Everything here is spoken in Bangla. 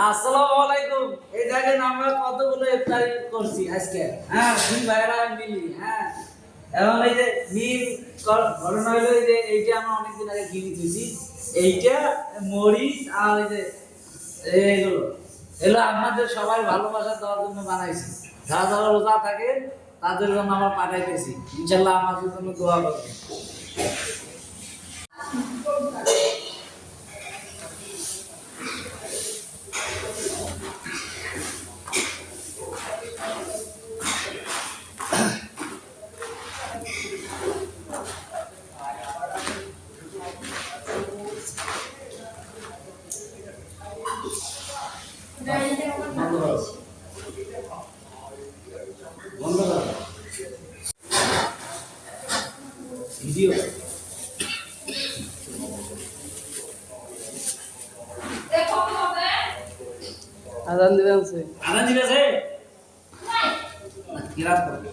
আসসালামু আলাইকুম। এই দেখেন আমরা কতগুলো ইফতারি করছি আজকে। হ্যাঁ, দুই ভাইরা মিলি। হ্যাঁ, এবং এই যে মিল ঘটনা হলো এই যে এইটা আমরা অনেকদিন আগে কিনে দিয়েছি। এইটা মরিচ আর এই যে এইগুলো এগুলো আপনাদের সবাই ভালোবাসা দেওয়ার জন্য বানাইছি। যারা যারা রোজা থাকে তাদের জন্য আমরা পাঠাইতেছি। ইনশাল্লাহ আমাদের জন্য দোয়া করবেন। বন্ধ করো, বন্ধ করো ভিডিও। আজান দিবেন সে আনন্দ দিবে সে কি রাত করবে।